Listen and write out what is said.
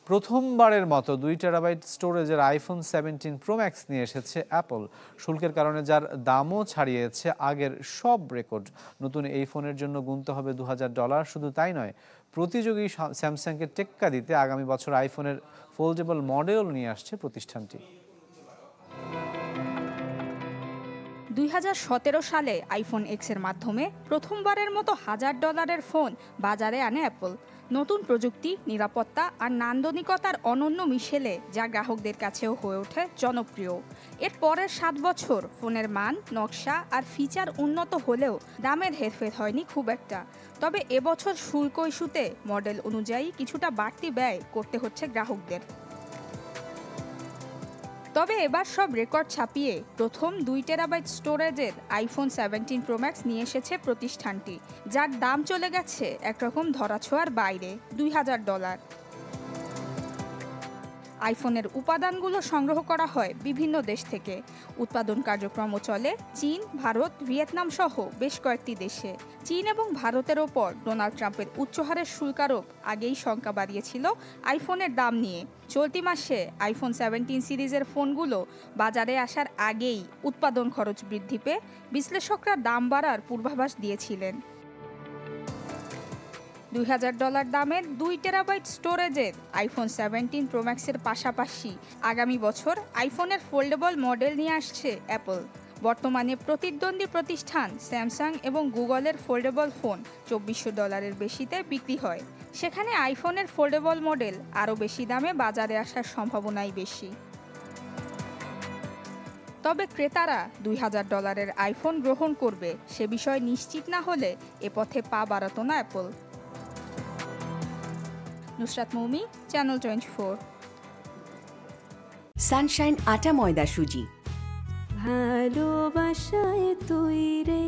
প্রথমবারের মতো 2 টেরাবাইট স্টোরেজের আইফোন 17 প্রো ম্যাক্স নিয়ে এসেছে অ্যাপল। শুল্কের কারণে যার দামও ছাড়িয়েছে আগের সব রেকর্ড। নতুন এই ফোনের জন্য গুনতে হবে $2000। শুধু তাই নয়, প্রতিযোগী স্যামসাংকে টেক্কা দিতে আগামী বছর আইফোনের ফোল্ডেবল মডেল নিয়ে আসছে প্রতিষ্ঠানটি। 2017 সালে আইফোন এক্সের মাধ্যমে প্রথমবারের মতো $1000 ফোন বাজারে আনে অ্যাপল। নতুন প্রযুক্তি, নিরাপত্তা আর নান্দনিকতার অনন্য মিশেলে যা গ্রাহকদের কাছেও হয়ে ওঠে জনপ্রিয়। এর পরের 7 বছর ফোনের মান, নকশা আর ফিচার উন্নত হলেও দামের হেরফের হয়নি খুব একটা। তবে এবছর শুল্ক ইস্যুতে মডেল অনুযায়ী কিছুটা বাড়তি ব্যয় করতে হচ্ছে গ্রাহকদের। তবে এবার সব রেকর্ড ছাপিয়ে প্রথম 2 টেরাবাইট স্টোরেজের আইফোন 17 প্রো ম্যাক্স নিয়ে এসেছে প্রতিষ্ঠানটি, যার দাম চলে গেছে একরকম ধরাছোঁয়ার বাইরে, $2000। আইফোনের উপাদানগুলো সংগ্রহ করা হয় বিভিন্ন দেশ থেকে। উৎপাদন কার্যক্রমও চলে চীন, ভারত, ভিয়েতনাম সহ বেশ কয়েকটি দেশে। চীন এবং ভারতের ওপর ডোনাল্ড ট্রাম্পের উচ্চহারের শুল্কারোপ আগেই শঙ্কা বাড়িয়েছিল আইফোনের দাম নিয়ে। চলতি মাসে আইফোন 17 সিরিজের ফোনগুলো বাজারে আসার আগেই উৎপাদন খরচ বৃদ্ধি পেয়ে বিশ্লেষকরা দাম বাড়ার পূর্বাভাস দিয়েছিলেন। $2000 দামের 2 টেরাবাইট স্টোরেজের আইফোন 17 প্রো ম্যাক্সের পাশাপাশি আগামী বছর আইফোনের ফোল্ডেবল মডেল নিয়ে আসছে অ্যাপল। বর্তমানে প্রতিদ্বন্দ্বী প্রতিষ্ঠান স্যামসাং এবং গুগলের ফোল্ডেবল ফোন $2400 বেশিতে বিক্রি হয়। সেখানে আইফোনের ফোল্ডেবল মডেল আরও বেশি দামে বাজারে আসার সম্ভাবনাই বেশি। তবে ক্রেতারা $2000 আইফোন গ্রহণ করবে সে বিষয়ে নিশ্চিত না হলে এ পথে পা বাড়াতো না Apple. Nusrat Moumi, channel 24। Sunshine আটা ময়দা সুজি। ভালোবাসায় তৈরি।